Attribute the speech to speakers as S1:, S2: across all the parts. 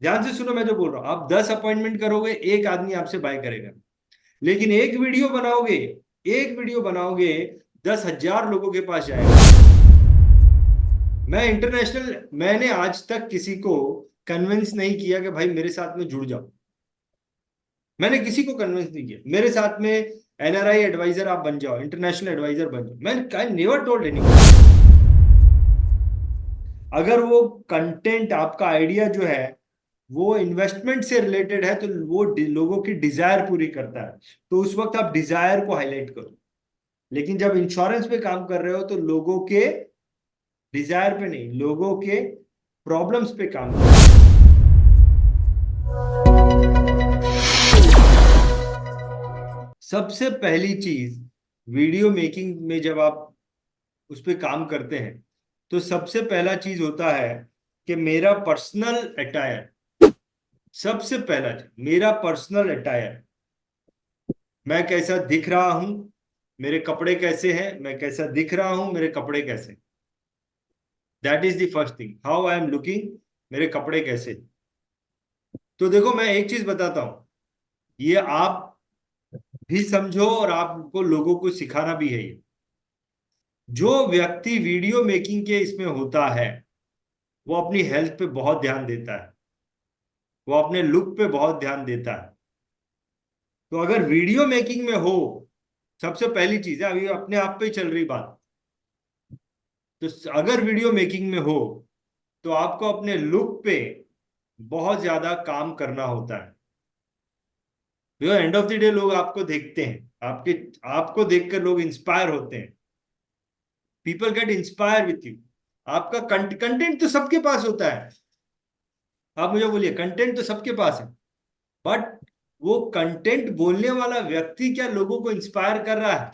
S1: ध्यान से सुनो मैं जो बोल रहा हूं, आप 10 अपॉइंटमेंट करोगे, एक आदमी आपसे बाय करेगा। लेकिन एक वीडियो बनाओगे 10,000 लोगों के पास जाएगा। मैंने आज तक किसी को कन्विंस नहीं किया कि भाई मेरे साथ में जुड़ जाओ। मैंने किसी को कन्विंस नहीं किया मेरे साथ में एनआरआई एडवाइजर आप बन जाओ, इंटरनेशनल एडवाइजर बन जाओ। मैं आई नेवर टोल्ड एनी। अगर वो कंटेंट, आपका आइडिया जो है वो इन्वेस्टमेंट से रिलेटेड है, तो वो लोगों की डिजायर पूरी करता है, तो उस वक्त आप डिजायर को हाईलाइट करो। लेकिन जब इंश्योरेंस पे काम कर रहे हो तो लोगों के डिजायर पे नहीं, लोगों के प्रॉब्लम्स पे काम करो। सबसे पहली चीज, वीडियो मेकिंग में जब आप उस पर काम करते हैं, तो सबसे पहला चीज होता है कि मेरा पर्सनल अटायर। सबसे पहला चीज मेरा पर्सनल अटायर, मैं कैसा दिख रहा हूं, मेरे कपड़े कैसे हैं, मैं कैसा दिख रहा हूं, मेरे कपड़े कैसे। That is the first thing, how I am looking, मेरे कपड़े कैसे। तो देखो मैं एक चीज बताता हूं, ये आप भी समझो और आपको लोगों को सिखाना भी है ये। जो व्यक्ति वीडियो मेकिंग के इसमें होता है, वो अपनी हेल्थ पे बहुत ध्यान देता है, वो अपने लुक पे बहुत ध्यान देता है। तो अगर वीडियो मेकिंग में हो, सबसे पहली चीज है, अभी अपने आप पे ही चल रही बात, तो अगर वीडियो मेकिंग में हो तो आपको अपने लुक पे बहुत ज्यादा काम करना होता है। एंड ऑफ द डे लोग आपको देखते हैं, आपके आपको देखकर लोग इंस्पायर होते हैं। People get inspire with you. आपका कंटेंट तो सबके पास होता है, आप मुझे बोलिए कंटेंट तो सबके पास है, बट वो कंटेंट बोलने वाला व्यक्ति क्या लोगों को इंस्पायर कर रहा है?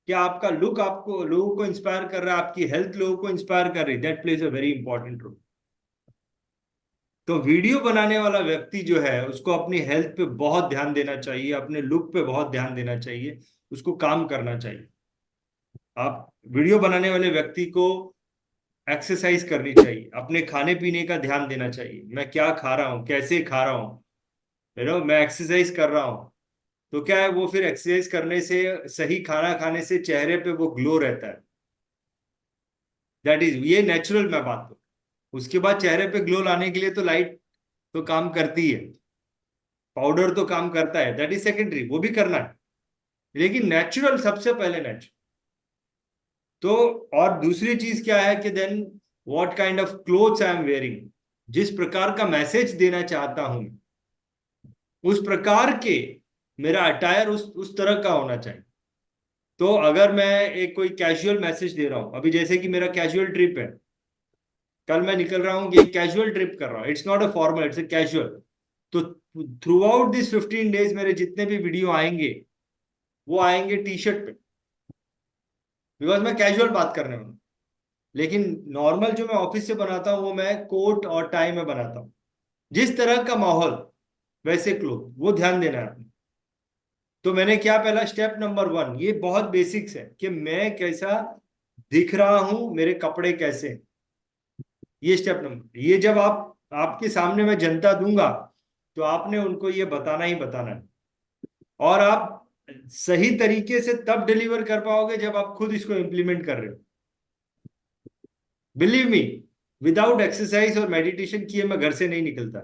S1: क्या आपका लुक आपको लोगों को इंस्पायर कर रहा है? आपकी हेल्थ लोगों को इंस्पायर कर रही है? That plays a very important role. तो वीडियो बनाने वाला व्यक्ति जो है उसको अपनी हेल्थ पे बहुत ध्यान देना चाहिए, अपने लुक पे बहुत ध्यान देना चाहिए, उसको काम करना चाहिए। आप वीडियो बनाने वाले व्यक्ति को एक्सरसाइज करनी चाहिए, अपने खाने पीने का ध्यान देना चाहिए, मैं क्या खा रहा हूँ, कैसे खा रहा हूँ, मैं एक्सरसाइज कर रहा हूँ। तो क्या है, वो फिर एक्सरसाइज करने से, सही खाना खाने से चेहरे पे वो ग्लो रहता है। दैट इज, ये नेचुरल मैं बात करूँ। उसके बाद चेहरे पे ग्लो लाने के लिए तो लाइट तो काम करती है, पाउडर तो काम करता है, दैट इज सेकेंडरी, वो भी करना है। लेकिन नेचुरल सबसे पहले, नेचुरल। तो और दूसरी चीज क्या है कि then what kind of clothes I am wearing, जिस प्रकार का मैसेज देना चाहता हूं उस प्रकार के मेरा अटायर उस तरह का होना चाहिए। तो अगर मैं एक कोई कैजुअल मैसेज दे रहा हूं, अभी जैसे कि मेरा कैजुअल ट्रिप है, कल मैं निकल रहा हूँ, ये कैजुअल ट्रिप कर रहा हूँ, it's not a formal, it's a casual. तो थ्रू आउट दिस 15 डेज मेरे जितने भी वीडियो आएंगे वो आएंगे टी शर्ट पे, बिकॉज मैं कैजुअल बात करने वाला हूँ। लेकिन नॉर्मल जो मैं ऑफिस से बनाता हूँ वो मैं कोट और टाई में बनाता हूँ। जिस तरह का माहौल वैसे क्लोथ, वो ध्यान देना है आपने। तो मैंने क्या, पहला स्टेप नंबर 1, ये बहुत बेसिक्स है कि मैं कैसा दिख रहा हूं, मेरे कपड़े कैसे हैं। ये स्टेप नंबर, ये जब आप आपके सामने मैं जनता दूंगा तो आपने उनको ये बताना ही बताना है। और आप सही तरीके से तब डिलीवर कर पाओगे जब आप खुद इसको इंप्लीमेंट कर रहे हो। बिलीव मी, विदाउट एक्सरसाइज और मेडिटेशन किए मैं घर से नहीं निकलता,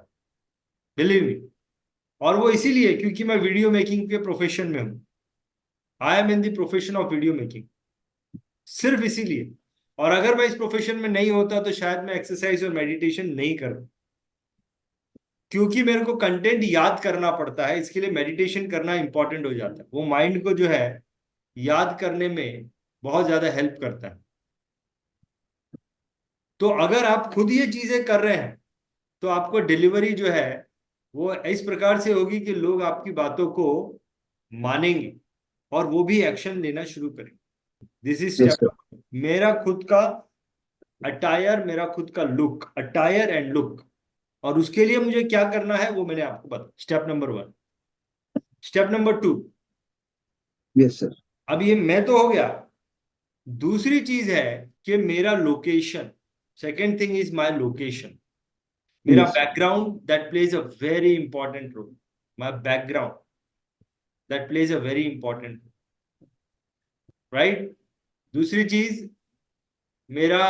S1: बिलीव मी। और वो इसीलिए क्योंकि मैं वीडियो मेकिंग के प्रोफेशन में हूं, I am in the profession of video making, सिर्फ इसीलिए। और अगर मैं इस प्रोफेशन में नहीं होता तो शायद मैं एक्सरसाइज और मेडिटेशन नहीं करता, क्योंकि मेरे को कंटेंट याद करना पड़ता है, इसके लिए मेडिटेशन करना इंपॉर्टेंट हो जाता है। वो माइंड को जो है याद करने में बहुत ज्यादा हेल्प करता है। तो अगर आप खुद ये चीजें कर रहे हैं तो आपको डिलीवरी जो है वो इस प्रकार से होगी कि लोग आपकी बातों को मानेंगे और वो भी एक्शन लेना शुरू करेंगे। This is
S2: yes
S1: step.
S2: Sir.
S1: मेरा खुद का अटायर, मेरा खुद का लुक, अटायर एंड लुक। और उसके लिए मुझे क्या करना है वो मैंने आपको बताया, step number 1। Step number 2,
S2: yes sir.
S1: अब ये मैं तो हो गया। दूसरी चीज है कि मेरा location, second thing is my location. मेरा
S2: Yes, sir.
S1: Background that plays a very important role, my background that plays a very important, right. दूसरी चीज, मेरा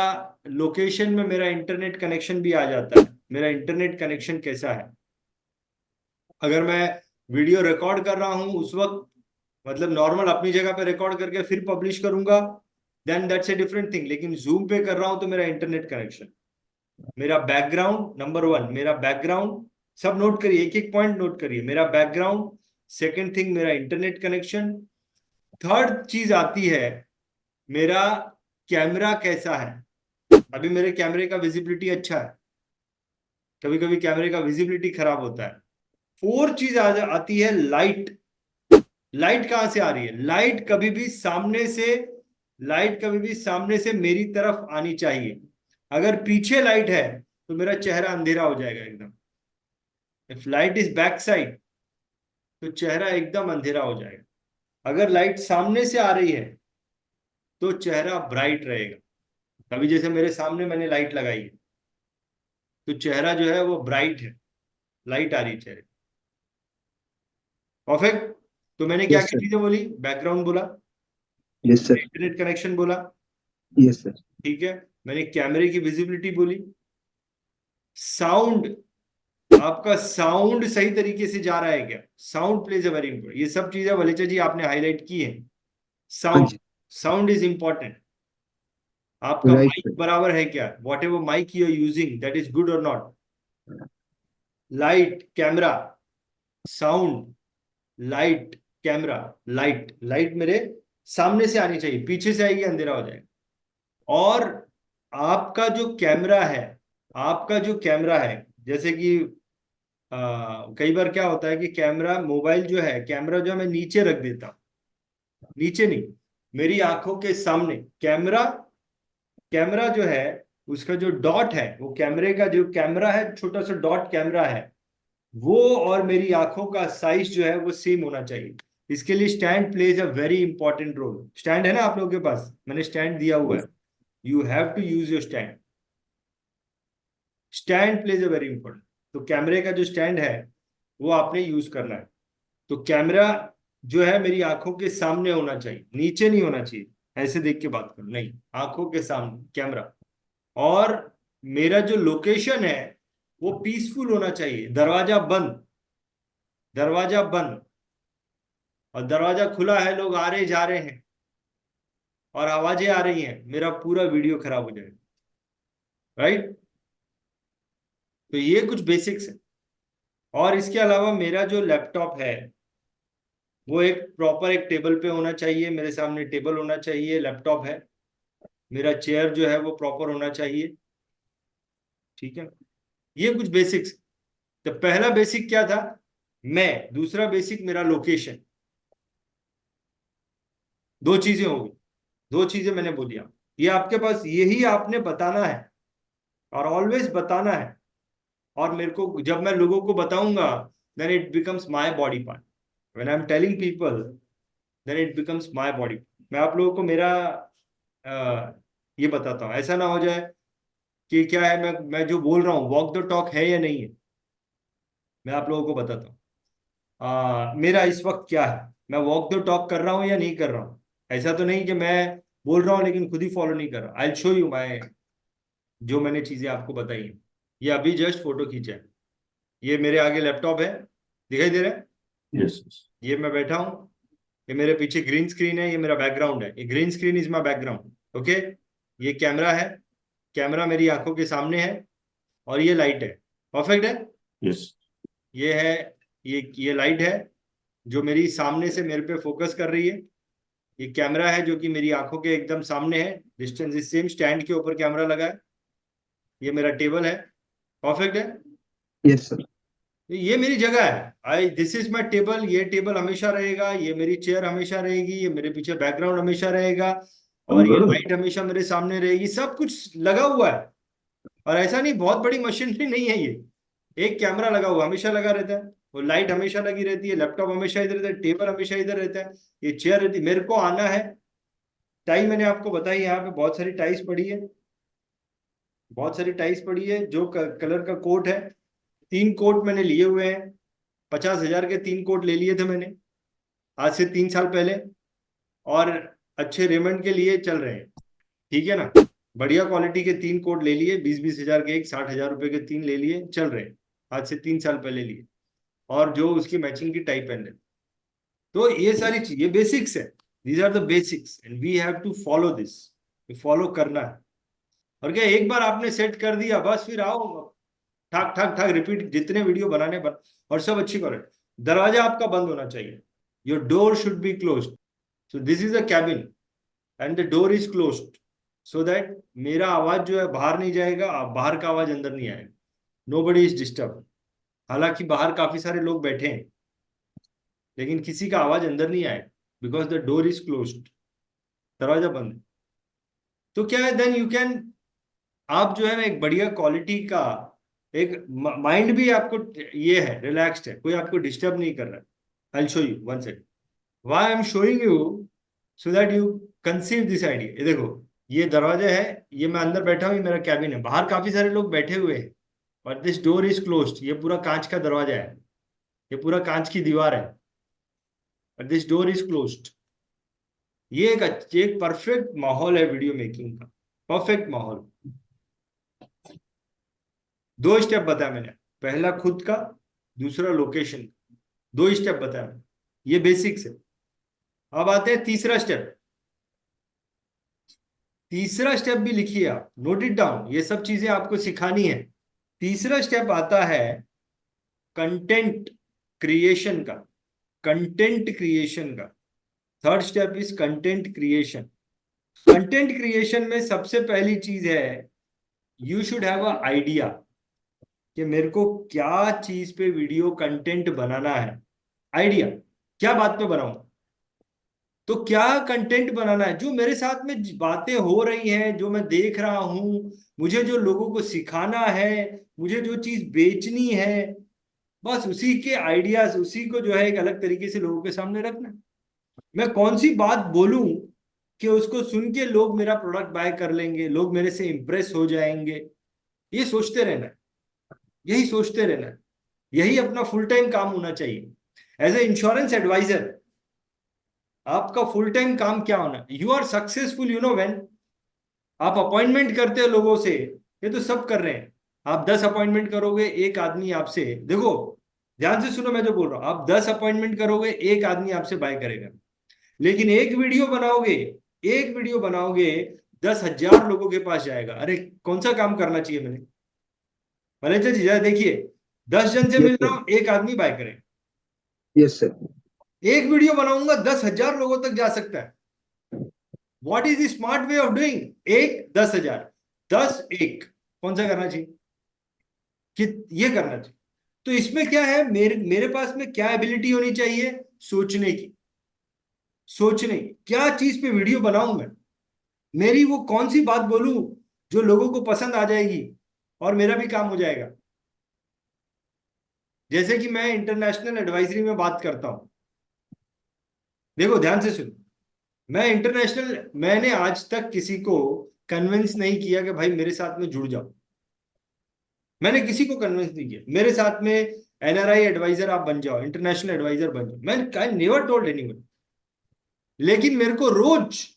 S1: लोकेशन में मेरा इंटरनेट कनेक्शन भी आ जाता है। मेरा इंटरनेट कनेक्शन कैसा है, अगर मैं वीडियो रिकॉर्ड कर रहा हूं उस वक्त, मतलब नॉर्मल अपनी जगह पे रिकॉर्ड करके फिर पब्लिश करूंगा, then that's a different thing. लेकिन जूम पे कर रहा हूं तो मेरा इंटरनेट कनेक्शन, मेरा बैकग्राउंड नंबर वन, मेरा बैकग्राउंड, सब नोट करिए, एक एक पॉइंट नोट करिए। मेरा बैकग्राउंड, सेकंड थिंग मेरा इंटरनेट कनेक्शन, थर्ड चीज आती है मेरा कैमरा कैसा है। अभी मेरे कैमरे का विजिबिलिटी अच्छा है, कभी कभी कैमरे का विजिबिलिटी खराब होता है। फोर्थ चीज आती है लाइट। लाइट कहां से आ रही है, लाइट कभी भी सामने से मेरी तरफ आनी चाहिए। अगर पीछे लाइट है तो मेरा चेहरा अंधेरा हो जाएगा एकदम। If light is back side तो चेहरा एकदम अंधेरा हो जाएगा। अगर लाइट सामने से आ रही है तो चेहरा ब्राइट रहेगा। अभी जैसे मेरे सामने मैंने लाइट लगाई है तो चेहरा जो है वो ब्राइट है, लाइट आ रही है चेहरे। परफेक्ट। तो मैंने क्या
S2: Yes,
S1: क्या
S2: sir.
S1: चीजें बोली, बैकग्राउंड बोला,
S2: Yes, sir.
S1: इंटरनेट कनेक्शन बोला,
S2: Yes, sir.
S1: ठीक है, मैंने कैमरे की विजिबिलिटी बोली, साउंड, आपका साउंड सही तरीके से जा रहा है क्या, sound pledge a very important. ये सब चीजें वलीचा जी आपने हाईलाइट की है।
S2: हाँ
S1: साउंड,
S2: जी.
S1: Sound is important. आपका
S2: Right,
S1: माइक
S2: sir.
S1: बराबर है क्या, whatever mike you are using that is good और not. Light, camera, sound, light, camera, light, light मेरे सामने से आनी चाहिए, पीछे से आएगी अंधेरा हो जाएगा। और आपका जो कैमरा है, आपका जो कैमरा है, जैसे कि कई बार क्या होता है कि कैमरा, मोबाइल जो है, कैमरा जो है मैं नीचे रख देता हूं, नीचे नहीं, मेरी आंखों के सामने कैमरा। कैमरा जो है उसका जो डॉट है, वो कैमरे का जो कैमरा है, छोटा सा डॉट कैमरा है, वो और मेरी आंखों का साइज जो है वो सेम होना चाहिए। इसके लिए stand plays a very important role. Stand है ना आप लोगों के पास, मैंने स्टैंड दिया हुआ है, you have to use your stand. Stand plays a very important. तो कैमरे का जो स्टैंड है वो आपने यूज करना है। तो कैमरा जो है मेरी आंखों के सामने होना चाहिए, नीचे नहीं होना चाहिए, ऐसे देख के बात करो, नहीं, आंखों के सामने कैमरा। और मेरा जो लोकेशन है वो पीसफुल होना चाहिए, दरवाजा बंद, दरवाजा बंद, और दरवाजा खुला है, लोग आ रहे जा रहे हैं और आवाजें आ रही हैं, मेरा पूरा वीडियो खराब हो जाएगा, राइट। तो ये कुछ बेसिक्स है। और इसके अलावा मेरा जो लैपटॉप है वो एक प्रॉपर एक टेबल पे होना चाहिए, मेरे सामने टेबल होना चाहिए, लैपटॉप है। मेरा चेयर जो है वो प्रॉपर होना चाहिए, ठीक है। ये कुछ बेसिक्स। तो पहला बेसिक क्या था, मैं, दूसरा बेसिक मेरा लोकेशन। दो चीजें होगी, दो चीजें मैंने बोली। आप ये आपके पास यही आपने बताना है और ऑलवेज बताना है। और मेरे को जब मैं लोगों को बताऊंगा, then it becomes my body part. When I am telling people, then it becomes my body. मैं आप लोगों को मेरा ये बताता हूँ, ऐसा ना हो जाए कि क्या है, मैं जो बोल रहा हूँ वॉक द टॉक है या नहीं है। मैं आप लोगों को बताता हूँ मेरा इस वक्त क्या है, मैं वॉक द टॉक कर रहा हूँ या नहीं कर रहा हूँ। ऐसा तो नहीं कि मैं बोल रहा हूँ लेकिन खुद ही फॉलो नहीं कर रहा। I will show you my, जो मैंने चीजें आपको बताई हैं। ये अभी जस्ट फोटो खींचा है, ये मेरे आगे लैपटॉप है, दिखाई दे रहा है।
S3: Yes, yes.
S1: ये मैं बैठा हूँ, ये मेरे पीछे ग्रीन स्क्रीन है, ये मेरा बैकग्राउंड है, ये green screen is my background, okay. ये कैमरा है, कैमरा मेरी आंखों के सामने है, और ये लाइट है, परफेक्ट है।
S3: Yes.
S1: ये है, ये लाइट है जो मेरी सामने से मेरे पे फोकस कर रही है। ये कैमरा है जो कि मेरी आंखों के एकदम सामने है, डिस्टेंस इज सेम, स्टैंड के ऊपर कैमरा लगा है। ये मेरा टेबल है, परफेक्ट है।
S2: Yes, sir.
S1: ये मेरी जगह है, आई दिस इज माई टेबल। ये टेबल हमेशा रहेगा, ये मेरी चेयर हमेशा रहेगी, ये मेरे पीछे बैकग्राउंड हमेशा रहेगा, और ये लाइट हमेशा मेरे सामने रहेगी, सब कुछ लगा हुआ है। और ऐसा नहीं, बहुत बड़ी मशीनरी नहीं है ये, एक कैमरा लगा हुआ हमेशा लगा रहता है, वो लाइट हमेशा लगी रहती है, लैपटॉप हमेशा इधर रहता है, टेबल हमेशा इधर रहता है, ये चेयर रहती है। मेरे को आना है, टाई मैंने आपको बताई, यहाँ पे बहुत सारी टाइस पड़ी है, बहुत सारी टाइल्स पड़ी है, जो कलर का कोट है, 3 कोट मैंने लिए हुए हैं। 50,000 के 3 कोट ले लिए थे मैंने आज से 3 साल पहले, और अच्छे रेमंड के लिए चल रहे हैं, ठीक है ना। बढ़िया क्वालिटी के 3 कोट ले लिए, 20-20 हजार के एक, 60,000 रुपए के 3 ले लिए, चल रहे हैं। आज से 3 साल पहले लिए, और जो उसकी मैचिंग की टाई पहन रहे। तो ये सारी चीज, ये बेसिक्स है। These are the basics and we have to follow this. Follow करना है। और क्या, एक बार आपने सेट कर दिया बस, फिर आओ ठाक ठाक ठाक रिपीट, जितने वीडियो बनाने बन, और सब अच्छी क्वालिटी। दरवाजा आपका बंद होना चाहिए, your door should be close. So this is a cabin and the door is close, so that मेरा आवाज जो है बाहर नहीं जाएगा, बाहर का आवाज अंदर नहीं आएगा। Nobody is disturb. हालांकि बाहर काफी सारे लोग बैठे हैं, लेकिन किसी का आवाज अंदर नहीं आएगा, because the door is close, दरवाजा बंद है। तो क्या है, देन यू कैन, आप जो है ना एक बढ़िया क्वालिटी का, एक माइंड भी आपको ये है, रिलैक्स्ड है, कोई आपको डिस्टर्ब नहीं कर रहा है। I show you one second why I am showing you, so that you conceive this idea. ये देखो, ये दरवाजा है, ये मैं अंदर बैठा हूँ, ये मेरा कैबिन है, बाहर काफी सारे लोग बैठे हुए हैं, और दिस डोर इज क्लोज्ड। ये पूरा कांच का दरवाजा है, ये पूरा कांच की दीवार है, और दिस डोर इज क्लोज्ड। ये एक परफेक्ट माहौल है वीडियो मेकिंग का, परफेक्ट माहौल। 2 स्टेप बताया मैंने, पहला खुद का, दूसरा लोकेशन। 2 स्टेप बताया मैंने, ये बेसिक्स है। अब आते हैं तीसरा स्टेप। तीसरा स्टेप भी लिखिए आप, नोट इट डाउन, ये सब चीजें आपको सिखानी है। तीसरा स्टेप आता है कंटेंट क्रिएशन का। कंटेंट क्रिएशन का third step is content creation. Content creation में सबसे पहली चीज है, you should have a idea कि मेरे को क्या चीज पे वीडियो कंटेंट बनाना है। आइडिया, क्या बात पे बनाऊं। तो क्या कंटेंट बनाना है, जो मेरे साथ में बातें हो रही हैं, जो मैं देख रहा हूं, मुझे जो लोगों को सिखाना है, मुझे जो चीज बेचनी है, बस उसी के आइडियाज, उसी को जो है एक अलग तरीके से लोगों के सामने रखना। मैं कौन सी बात बोलूं कि उसको सुन के लोग मेरा प्रोडक्ट बाय कर लेंगे, लोग मेरे से इंप्रेस हो जाएंगे। ये सोचते रहना है, यही सोचते रहना है। यही अपना फुल टाइम काम होना चाहिए। एज ए इंश्योरेंस एडवाइजर आपका फुल टाइम काम क्या होना, you are successful, you know when आप अपॉइंटमेंट करते हो लोगों से। ये तो सब कर रहे हैं। आप 10 अपॉइंटमेंट करोगे, एक आदमी आपसे, देखो ध्यान से सुनो मैं जो बोल रहा हूं, आप 10 अपॉइंटमेंट करोगे, एक आदमी आपसे बाय करेगा। लेकिन एक वीडियो बनाओगे, एक वीडियो बनाओगे, 10,000 लोगों के पास जाएगा। अरे कौन सा काम करना चाहिए मैंने। मैनेजर जी जरा देखिए, 10 जन से
S2: Yes,
S1: मिल रहा
S2: sir.
S1: हूं, एक आदमी बाय करेगा।
S2: Yes, sir.
S1: एक वीडियो बनाऊंगा, 10,000 लोगों तक जा सकता है। What is the smart way of doing, एक 10,000, 10 एक, कौन सा करना चाहिए, कि ये करना चाहिए। तो इसमें क्या है, मेरे मेरे पास में क्या एबिलिटी होनी चाहिए, सोचने की। सोचने की, क्या चीज पे वीडियो बनाऊं मैं, मेरी वो कौन सी बात बोलूं जो लोगों को पसंद आ जाएगी, और मेरा भी काम हो जाएगा। जैसे कि मैं इंटरनेशनल एडवाइजरी में बात करता हूं, देखो ध्यान से सुनो, मैं इंटरनेशनल, मैंने आज तक किसी को कन्विंस नहीं किया कि भाई मेरे साथ में जुड़ जाओ। मैंने किसी को कन्विंस नहीं किया मेरे साथ में एनआरआई एडवाइजर आप बन जाओ, इंटरनेशनल एडवाइजर बन जाओ, मैंने आई नेवर टोल्ड एनीवन। लेकिन मेरे को रोज,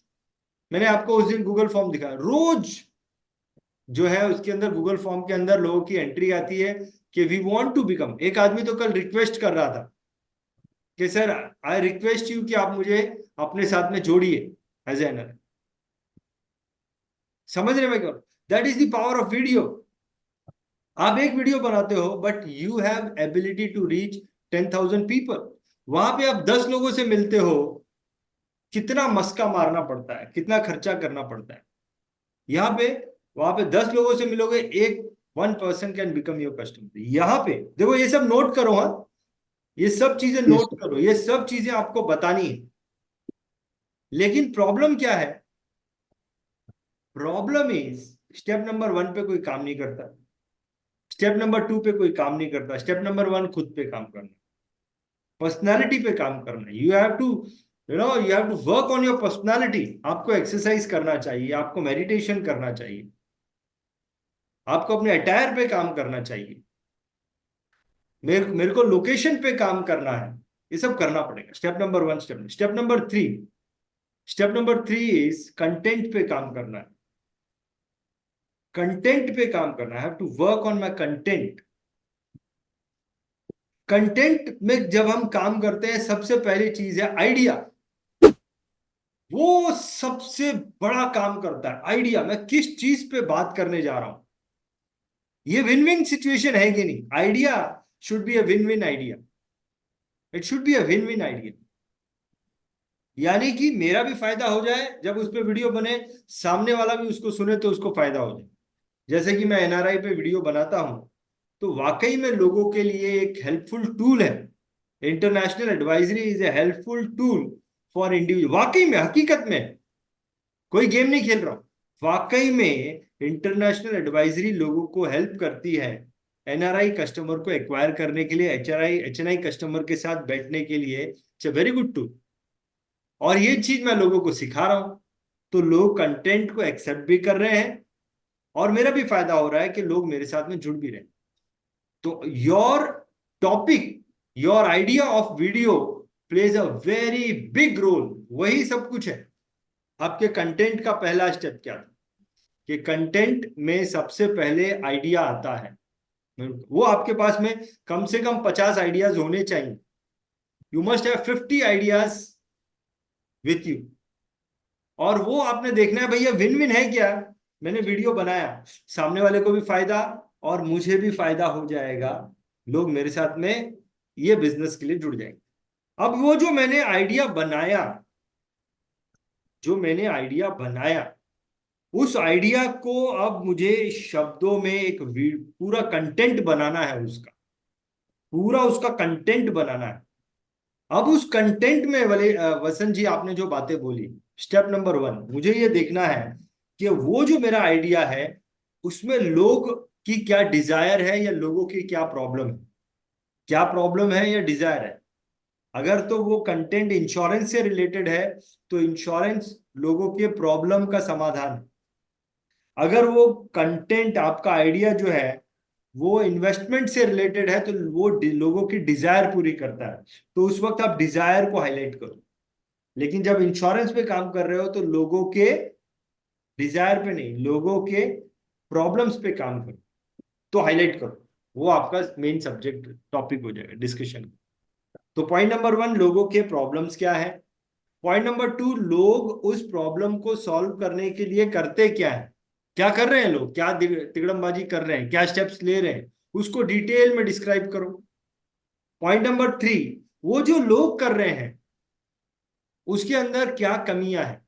S1: मैंने आपको उस दिन गूगल फॉर्म दिखाया, रोज जो है उसके अंदर, गूगल फॉर्म के अंदर लोगों की एंट्री आती है कि वी वांट टू बिकम। एक आदमी तो कल रिक्वेस्ट कर रहा था कि सर आई रिक्वेस्ट यू कि आप मुझे अपने साथ में जोड़िए एज एनआरआई। समझ रहे मैं क्या, that is the power of video. आप एक वीडियो बनाते हो, but you have ability to reach 10,000 people. वहां पे आप 10 लोगों से मिलते हो, कितना मस्का मारना पड़ता है, कितना खर्चा करना पड़ता है। यहाँ पे, वहां पे 10 लोगों से मिलोगे, एक 1 person can become your customer. यहाँ पे देखो, ये सब नोट करो, हाँ, ये सब चीजें
S2: Yes,
S1: नोट करो, ये सब चीजें आपको बतानी है। लेकिन प्रॉब्लम क्या है, प्रॉब्लम इज स्टेप नंबर 1 पे कोई काम नहीं करता, स्टेप नंबर 2 पे कोई काम नहीं करता, स्टेप नंबर 1 खुद पे काम करना, पर्सनालिटी पे काम करना। You have to, you have to work on your personality. आपको एक्सरसाइज करना चाहिए, आपको मेडिटेशन करना चाहिए। आपको अपने अटायर पे काम करना चाहिए, मेरे को लोकेशन पे काम करना है, ये सब करना पड़ेगा। Step number 1। Step number 3 is content पे काम करना है। कंटेंट पे काम करना है, to work on my content. Content में जब हम काम करते हैं, सबसे पहली चीज है आइडिया। वो सबसे बड़ा काम करता है, आइडिया। मैं किस चीज पे बात करने जा रहा हूं, ये विन विन सिचुएशन है कि नहीं? Idea should be a win win idea, it should be a win win idea. यानी कि मेरा भी फायदा हो जाए जब उस पर वीडियो बने, सामने वाला भी उसको सुने तो उसको फायदा हो जाए। जैसे कि मैं एनआरआई पे वीडियो बनाता हूं, तो वाकई में लोगों के लिए एक हेल्पफुल टूल है। International advisory is a helpful tool for individual. वाकई में, हकीकत में, कोई गेम नहीं खेल रहा हूं, वाकई में इंटरनेशनल एडवाइजरी लोगों को हेल्प करती है एनआरआई कस्टमर को एक्वायर करने के लिए, एचएनआई कस्टमर के साथ बैठने के लिए। It's a very good tool, और ये चीज मैं लोगों को सिखा रहा हूं, तो लोग कंटेंट को एक्सेप्ट भी कर रहे हैं, और मेरा भी फायदा हो रहा है कि लोग मेरे साथ में जुड़ भी रहे हैं। तो your topic, your idea of video plays a very big role, वही सब कुछ है। आपके कंटेंट का पहला स्टेप क्या था कि कंटेंट में सबसे पहले आइडिया आता है। वो आपके पास में कम से कम 50 आइडियाज होने चाहिए। You must have 50 ideas with you, और वो आपने देखना है भैया विन विन है क्या। मैंने वीडियो बनाया, सामने वाले को भी फायदा और मुझे भी फायदा हो जाएगा, लोग मेरे साथ में ये बिजनेस के लिए जुड़ जाएंगे। अब वो जो मैंने आइडिया बनाया, उस आइडिया को अब मुझे शब्दों में एक पूरा कंटेंट बनाना है, उसका पूरा उसका कंटेंट बनाना है। अब उस कंटेंट में वाले वसंत जी, आपने जो बातें बोली, स्टेप नंबर 1, मुझे ये देखना है कि वो जो मेरा आइडिया है उसमें लोग की क्या डिजायर है, या लोगों की क्या प्रॉब्लम है, क्या प्रॉब्लम है या डिजायर है। अगर तो वो कंटेंट इंश्योरेंस से रिलेटेड है, तो इंश्योरेंस लोगों के प्रॉब्लम का समाधान है। अगर वो कंटेंट, आपका आइडिया जो है वो इन्वेस्टमेंट से रिलेटेड है, तो वो लोगों की डिजायर पूरी करता है, तो उस वक्त आप डिजायर को हाईलाइट करो। लेकिन जब इंश्योरेंस पे काम कर रहे हो, तो लोगों के डिजायर पे नहीं, लोगों के प्रॉब्लम्स पे काम करो, तो हाईलाइट करो। वो आपका मेन सब्जेक्ट टॉपिक हो जाएगा डिस्कशन। तो पॉइंट नंबर 1, लोगों के प्रॉब्लम्स क्या है। पॉइंट नंबर 2, लोग उस प्रॉब्लम को सॉल्व करने के लिए करते क्या है, क्या कर रहे हैं लोग, क्या तिकड़मबाजी कर रहे हैं, क्या स्टेप्स ले रहे हैं, उसको डिटेल में डिस्क्राइब करो। पॉइंट नंबर 3, वो जो लोग कर रहे हैं उसके अंदर क्या कमियां हैं,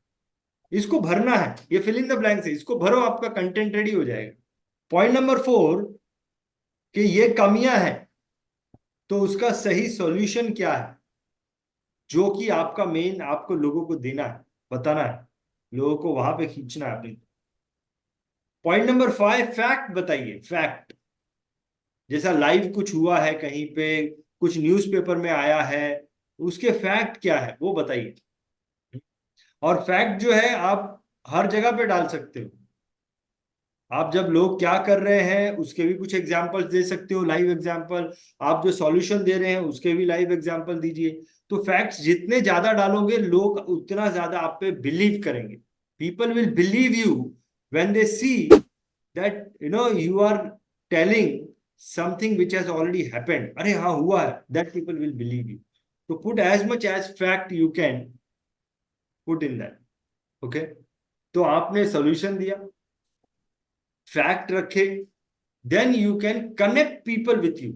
S1: इसको भरना है। ये फिल इन द ब्लैंक्स है, इसको भरो, आपका कंटेंट रेडी हो जाएगा। पॉइंट नंबर 4, कि ये कमियां हैं तो उसका सही सॉल्यूशन क्या है, जो कि आपका मेन, आपको लोगों को देना है, बताना है, लोगों को वहां पे खींचना है अपनी। पॉइंट नंबर 5, फैक्ट बताइए, फैक्ट। जैसा लाइव कुछ हुआ है कहीं पे, कुछ न्यूज़पेपर में आया है, उसके फैक्ट क्या है वो बताइए। और फैक्ट जो है आप हर जगह पे डाल सकते हो। आप जब लोग क्या कर रहे हैं उसके भी कुछ एग्जांपल्स दे सकते हो, लाइव एग्जांपल। आप जो सॉल्यूशन दे रहे हैं उसके भी लाइव एग्जांपल दीजिए। तो फैक्ट्स जितने ज्यादा डालोगे, लोग उतना ज्यादा आप पे बिलीव करेंगे। People will believe you when they see that you are telling something which has already happened. अरे हाँ, हुआ है, that people will believe you. तो put as much as fact you can put in that. Okay, तो आपने solution दिया, fact रखे, then you can connect people with you,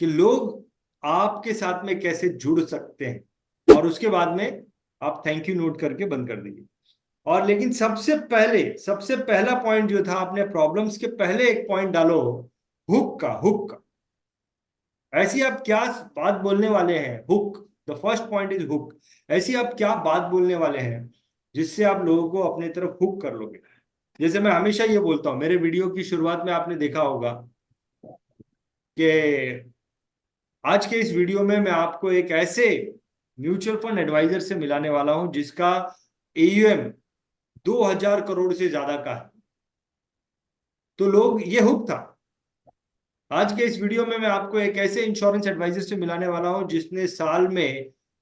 S1: कि लोग आपके साथ में कैसे जुड़ सकते हैं। और उसके बाद में आप थैंक यू नोट करके बंद कर दीजिए। और लेकिन सबसे पहला पॉइंट जो था, आपने प्रॉब्लम्स के पहले एक पॉइंट डालो, हुक का। ऐसी आप क्या बात बोलने वाले हैं, hook. The first point is hook. ऐसी आप क्या बात बोलने वाले हैं जिससे आप लोगों को अपने तरफ हुक कर लोगे। जैसे मैं हमेशा ये बोलता हूं, मेरे वीडियो की शुरुआत में आपने देखा होगा कि आज के इस वीडियो में मैं आपको एक ऐसे म्यूचुअल फंड एडवाइजर से मिलाने वाला हूं जिसका एयूएम 2000 करोड़ से ज्यादा का है। तो लोग, ये हुक था। आज के इस वीडियो में मैं आपको एक ऐसे इंश्योरेंस एडवाइजर से मिलाने वाला हूं जिसने साल में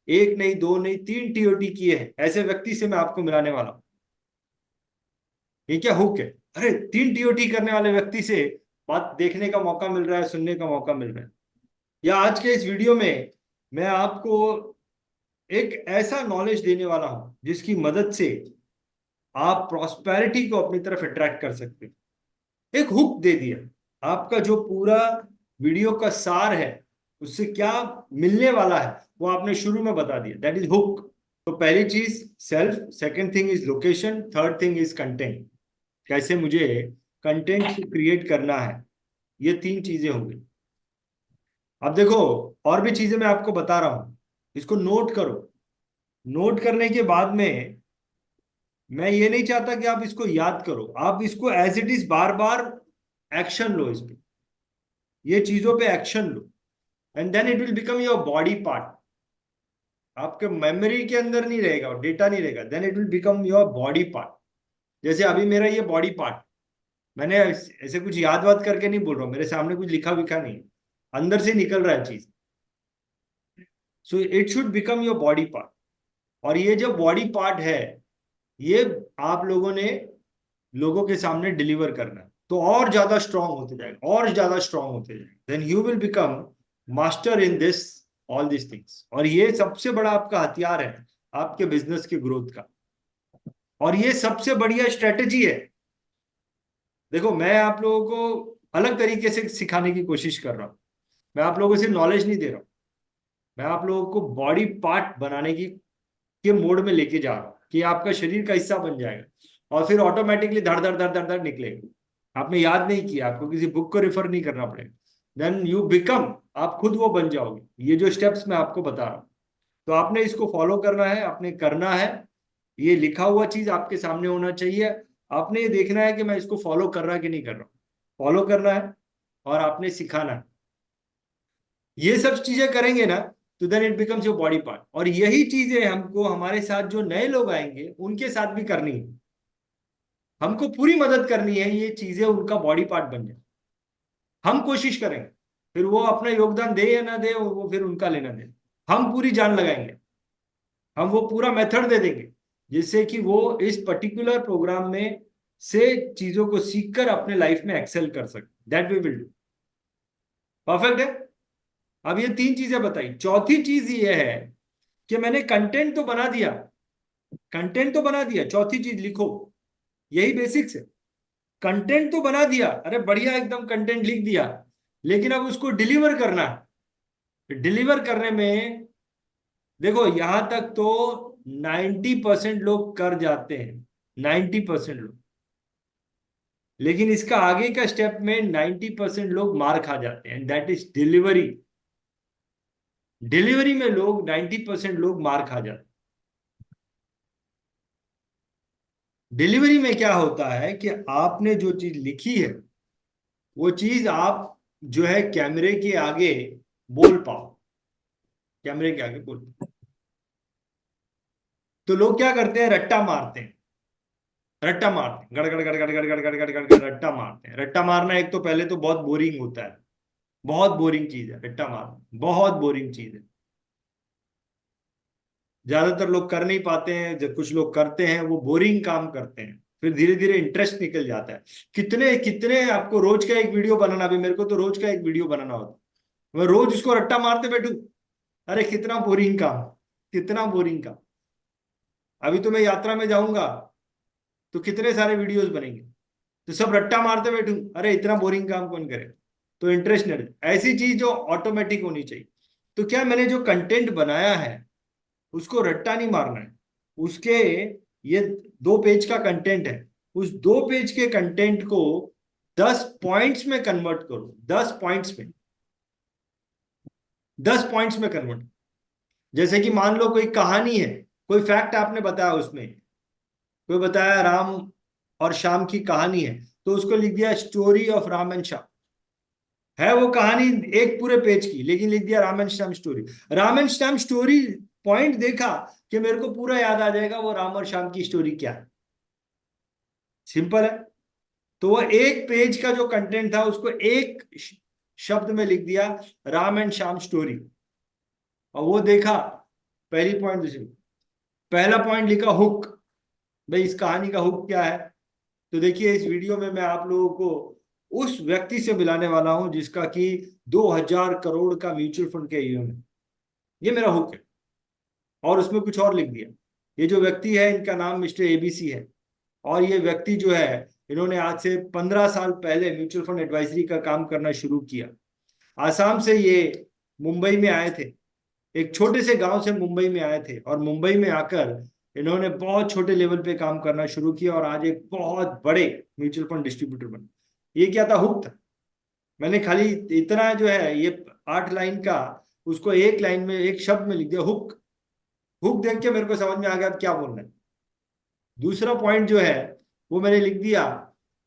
S1: एक नहीं, दो नहीं, 3 टीओटी किए हैं। ऐसे व्यक्ति से मैं आपको मिलाने वाला हूं। ये क्या हुक है? अरे 3 टीओटी करने वाले व्यक्ति से बात देखने का मौका मिल रहा है, सुनने का मौका मिल रहा है। या आज के इस वीडियो में मैं आपको एक ऐसा नॉलेज देने वाला हूं जिसकी मदद से आप प्रॉस्पेरिटी को अपनी तरफ अट्रैक्ट कर सकते हैं। एक हुक दे दिया। आपका जो पूरा वीडियो का सार है, उससे क्या मिलने वाला है, वो आपने शुरू में बता दिया। That is hook. तो पहली चीज self, second thing is location, third thing is content. कैसे मुझे कंटेंट क्रिएट करना है, ये 3 चीजें होंगी। अब देखो, और भी चीजें मैं आपको बता रहा हूं, इसको नोट करो। नोट करने के बाद में मैं ये नहीं चाहता कि आप इसको याद करो, आप इसको एज इट इज बार बार एक्शन लो इस पे, ये चीजों पे एक्शन लो, and then it will become your body part. आपके मेमोरी के अंदर नहीं रहेगा, डेटा नहीं रहेगा, then it will become your body part. जैसे अभी मेरा ये बॉडी पार्ट, मैंने ऐसे कुछ याद वाद करके नहीं बोल रहा हूँ, मेरे सामने कुछ लिखा विखा नहीं, अंदर से निकल रहा है चीज। So it should become your body part. और ये जो बॉडी पार्ट है, ये आप लोगों ने लोगों के सामने डिलीवर करना है, तो और ज्यादा स्ट्रांग होते जाएगा, और ज्यादा स्ट्रांग होते जाएगा। Then you will become master in this, all this things. और ये सबसे बड़ा आपका हथियार है आपके बिजनेस के ग्रोथ का, और ये सबसे बढ़िया स्ट्रेटेजी है। देखो, मैं आप लोगों को अलग तरीके से सिखाने की कोशिश कर रहा हूं। मैं आप लोगों से नॉलेज नहीं दे रहा हूं, मैं आप लोगों को बॉडी पार्ट बनाने की के मोड में लेके जा रहा हूं कि आपका शरीर का हिस्सा बन जाएगा, और फिर ऑटोमेटिकली धड़ धड़ धड़ धड़ धड़ निकलेगा। आपने याद नहीं किया, आपको किसी बुक को रेफर नहीं करना पड़ेगा। देन यू बिकम, आप खुद वो बन जाओगे। ये जो स्टेप्स मैं आपको बता रहा हूं, तो आपने इसको फॉलो करना है, आपने करना है। ये लिखा हुआ चीज आपके सामने होना चाहिए। आपने ये देखना है कि मैं इसको फॉलो कर रहा कि नहीं कर रहा हूं। फॉलो करना है और आपने सिखाना है। ये सब चीजें करेंगे ना, तो then it becomes your body part. और यही चीजें हमको हमारे साथ जो नए लोग आएंगे उनके साथ भी करनी है। हमको पूरी मदद करनी है, ये चीजें उनका बॉडी पार्ट बन जाए। हम कोशिश करेंगे, फिर वो अपना योगदान दे या ना दे, वो फिर उनका लेना दे। हम पूरी जान लगाएंगे, हम वो पूरा मेथड दे देंगे जिससे कि वो इस पर्टिकुलर प्रोग्राम में से चीजों को सीखकर अपने लाइफ में एक्सेल कर सके। That we will do. Perfect है। अब ये 3 चीजें बताई, चौथी चीज ये है कि मैंने कंटेंट तो बना दिया, कंटेंट तो बना दिया, चौथी चीज लिखो, यही बेसिक्स है। कंटेंट तो बना दिया, अरे बढ़िया, एकदम कंटेंट लिख दिया, लेकिन अब उसको डिलीवर करना है। डिलीवर करने में देखो, यहां तक तो 90% लोग कर जाते हैं, 90% लोग। लेकिन इसका आगे का स्टेप में 90% लोग मार खा जाते हैं, दैट इज डिलीवरी। डिलीवरी में लोग 90% लोग मार खा जाते हैं। डिलीवरी में क्या होता है कि आपने जो चीज लिखी है, वो चीज आप जो है कैमरे के आगे बोल पाओ, कैमरे के आगे बोल पाओ। तो लोग क्या करते हैं, रट्टा मारते हैं, रट्टा मारते हैं, गड़ गड़ गड़ गड़ गड़ गड़ गड़ गड़ गड़ गड़ रट्टा मारते हैं। रट्टा मारना एक तो पहले तो बहुत बोरिंग होता है, बहुत बोरिंग चीज है रट्टा मारना, बहुत बोरिंग चीज है। ज्यादातर लोग कर नहीं पाते हैं, जब कुछ लोग करते हैं वो बोरिंग काम करते हैं, फिर धीरे धीरे इंटरेस्ट निकल जाता है। कितने कितने आपको रोज का एक वीडियो बनाना, भी मेरे को तो रोज का एक वीडियो बनाना होता है, मैं रोज उसको रट्टा मारते बैठू। अरे कितना बोरिंग काम, कितना बोरिंग काम। अभी तो मैं यात्रा में जाऊंगा तो कितने सारे वीडियोस बनेंगे, तो सब रट्टा मारते बैठू, अरे इतना बोरिंग काम कौन करे। तो इंटरेस्ट नहीं, ऐसी चीज जो ऑटोमेटिक होनी चाहिए। तो क्या मैंने जो कंटेंट बनाया है उसको रट्टा नहीं मारना है, उसके ये 2 पेज का कंटेंट है, उस 2 पेज के कंटेंट को 10 पॉइंट्स में कन्वर्ट करो, 10 पॉइंट्स में, 10 पॉइंट्स में कन्वर्ट। जैसे कि मान लो कोई कहानी है, कोई फैक्ट आपने बताया, उसमें कोई बताया राम और श्याम की कहानी है, तो उसको लिख दिया story of Ram and Shyam. है वो कहानी एक पूरे पेज की, लेकिन लिख दिया Ram and Shyam story. Ram and Shyam story point देखा कि मेरे को पूरा याद आ जाएगा वो राम और श्याम की स्टोरी क्या है। सिंपल है। तो वो एक पेज का जो कंटेंट था उसको एक शब्द में लिख दिया, राम एंड श्याम स्टोरी। और वो देखा, पहली पॉइंट दूसरी, पहला पॉइंट लिखा हुक, भाई इस कहानी का हुक क्या है। तो देखिए इस वीडियो में मैं आप लोगों को उस व्यक्ति से मिलाने वाला हूं जिसका कि 2000 करोड़ का म्यूचुअल फंड के ईओ में, ये मेरा हुक है। और उसमें कुछ और लिख दिया, ये जो व्यक्ति है इनका नाम मिस्टर एबीसी है, और ये व्यक्ति जो है इन्होंने आज से 15 साल पहले म्यूचुअल फंड एडवाइजरी का काम करना शुरू किया। आसाम से ये मुंबई में आए थे, एक छोटे से गांव से मुंबई में आए थे, और मुंबई में आकर इन्होंने बहुत छोटे लेवल पे काम करना शुरू किया और आज एक बहुत बड़े म्यूचुअल फंड डिस्ट्रीब्यूटर बने। ये क्या था, हुक था। मैंने खाली इतना जो है ये 8 लाइन का, उसको एक लाइन में एक शब्द में लिख दिया, हुक। हुक देख के मेरे को समझ में आ गया अब क्या बोलना है। दूसरा पॉइंट जो है वो मैंने लिख दिया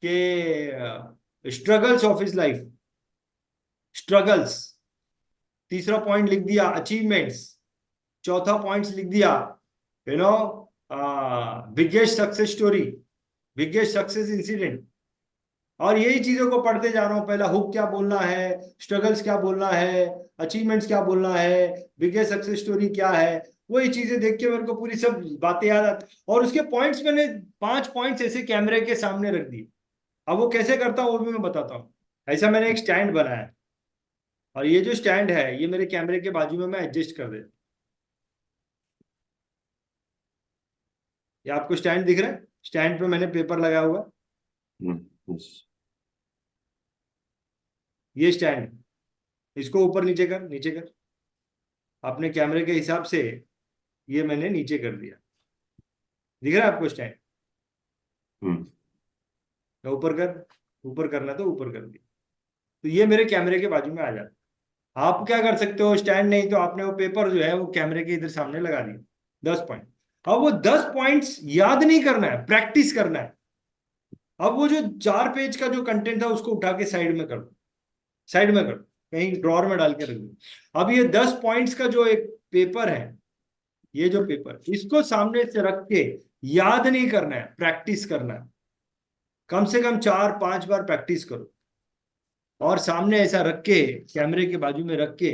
S1: कि struggles of his life, struggles. तीसरा पॉइंट लिख दिया अचीवमेंट्स। चौथा पॉइंट लिख दिया you know biggest success story, biggest success incident. और यही चीजों को पढ़ते जा रहा हूं, पहला हुक क्या बोलना है, स्ट्रगल्स क्या बोलना है, अचीवमेंट्स क्या बोलना है, बिगेस्ट सक्सेस स्टोरी क्या है। वही चीजें देख के मेरे को पूरी सब बातें याद आती, और उसके पॉइंट्स मैंने 5 पॉइंट्स ऐसे कैमरे के सामने रख दिए। अब वो कैसे करता हूँ वो भी मैं बताता हूँ। ऐसा मैंने एक स्टैंड बनाया है, और ये जो स्टैंड है ये मेरे कैमरे के बाजू में मैं एडजस्ट कर देता। ये आपको स्टैंड दिख रहा है, स्टैंड पे मैंने पेपर लगाया हुआ है।
S3: yes.
S1: ये स्टैंड है, इसको ऊपर नीचे कर, नीचे कर, अपने कैमरे के हिसाब से ये मैंने नीचे कर दिया। दिख रहा है आपको स्टैंड? या ऊपर कर, ऊपर करना तो ऊपर कर दिया, तो ये मेरे कैमरे के बाजू में आ जाता है। आप क्या कर सकते हो, स्टैंड नहीं तो आपने वो पेपर जो है वो कैमरे के इधर सामने लगा दिया। 10 पॉइंट। अब वो 10 पॉइंट्स याद नहीं करना है, प्रैक्टिस करना है। अब वो जो 4 पेज का जो कंटेंट था उसको उठा के साइड में कर दो, साइड में कर दो, कहीं ड्रॉर में डाल के रख दो। अब ये 10 पॉइंट्स का जो एक पेपर है, ये जो पेपर, इसको सामने से रख के याद नहीं करना है, प्रैक्टिस करना है। कम से कम 4-5 बार प्रैक्टिस करो, और सामने ऐसा रख के, कैमरे के बाजू में रख के,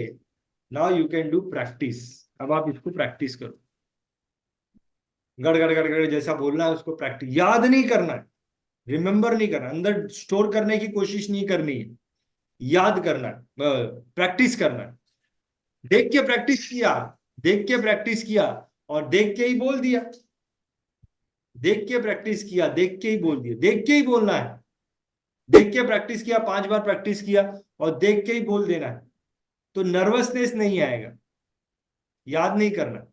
S1: now you can do practice. अब आप इसको प्रैक्टिस करो, गड़ गड़ गड़ गड़ जैसा बोलना है उसको प्रैक्टिस, याद नहीं करना है, रिमेंबर नहीं करना, अंदर स्टोर करने की कोशिश नहीं करनी है, याद करना है, प्रैक्टिस करना है। देख के प्रैक्टिस किया, देख के प्रैक्टिस किया, और देख के ही बोल दिया। देख के प्रैक्टिस किया, देख के ही बोल दिया, देख के ही बोलना है। देख के प्रैक्टिस किया, 5 बार प्रैक्टिस किया, और देख के ही बोल देना है, तो नर्वसनेस नहीं आएगा। याद नहीं करना,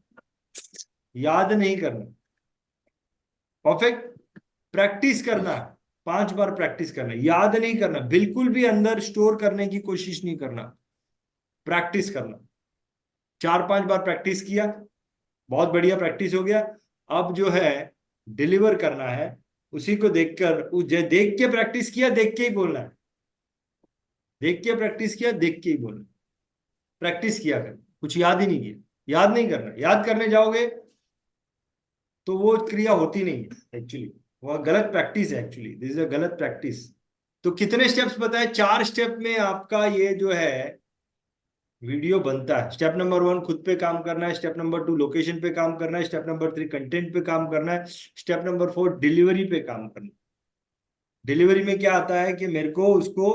S1: याद नहीं करना, परफेक्ट प्रैक्टिस करना है। 5 बार प्रैक्टिस करना, याद नहीं करना, बिल्कुल भी अंदर स्टोर करने की कोशिश नहीं करना, प्रैक्टिस करना। 4-5 बार प्रैक्टिस किया, बहुत बढ़िया प्रैक्टिस हो गया। अब जो है डिलीवर करना है, उसी को देखकर, देख के प्रैक्टिस किया, देख के ही बोलना है। देख के प्रैक्टिस किया, देख के ही बोलना। प्रैक्टिस किया कर, कुछ याद ही नहीं किया, याद नहीं करना। याद करने जाओगे तो वो क्रिया होती नहीं है एक्चुअली, वो गलत प्रैक्टिस है एक्चुअली, दिस इज अ गलत प्रैक्टिस। तो कितने स्टेप्स बताए? 4 स्टेप में आपका ये जो है वीडियो बनता है। स्टेप नंबर 1 खुद पे काम करना है, स्टेप नंबर 2 लोकेशन पे काम करना है, स्टेप नंबर 3 कंटेंट पे काम करना है, स्टेप नंबर 4 डिलीवरी पे काम करना है। डिलीवरी में क्या आता है कि मेरे को उसको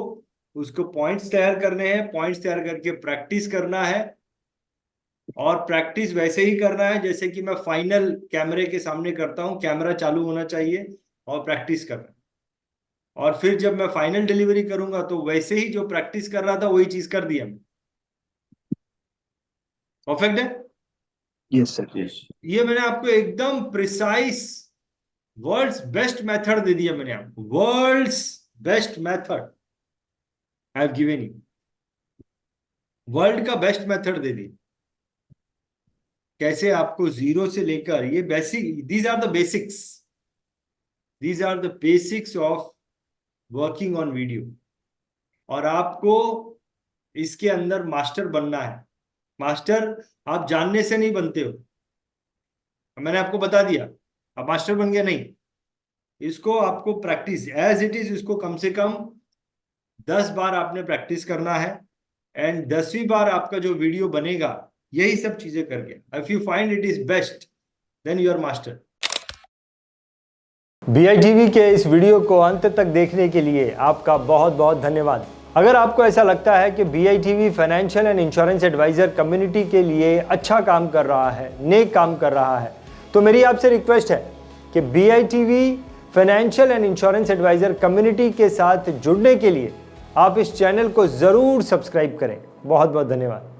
S1: उसको पॉइंट्स तैयार करने हैं, पॉइंट्स तैयार करके प्रैक्टिस करना है, और प्रैक्टिस वैसे ही करना है जैसे कि मैं फाइनल कैमरे के सामने करता हूं, कैमरा चालू होना चाहिए, और प्रैक्टिस करना है। और फिर जब मैं फाइनल डिलीवरी करूंगा तो वैसे ही जो प्रैक्टिस कर रहा था वही चीज कर दिया। परफेक्ट है?
S2: Yes, sir.
S3: yes.
S1: ये मैंने आपको एकदम प्रिसाइज वर्ल्ड्स बेस्ट मेथड दे दिया मैंने आपको, world's best method I have given you, world का बेस्ट मेथड दे दिया। कैसे आपको जीरो से लेकर, ये basic, these are the basics, these are the basics of working on video. और आपको इसके अंदर मास्टर बनना है। मास्टर आप जानने से नहीं बनते हो, मैंने आपको बता दिया। अब मास्टर बन गया नहीं, इसको आपको प्रैक्टिस एज इट इज, इसको कम से कम 10 बार आपने प्रैक्टिस करना है, एंड 10वीं बार आपका जो वीडियो बनेगा यही सब चीजें करके, if you find it is best then you are master.
S3: BITV के इस वीडियो को अंत तक देखने के लिए आपका बहुत बहुत धन्यवाद। अगर आपको ऐसा लगता है कि BITV financial and insurance adviser community के लिए अच्छा काम कर रहा है, नेक काम कर रहा है, तो मेरी आपसे रिक्वेस्ट है कि BITV financial and insurance adviser community के साथ जुड़ने के लिए आप इस चैनल को ज़रूर सब्सक्राइब करें। बहुत बहुत धन्यवाद।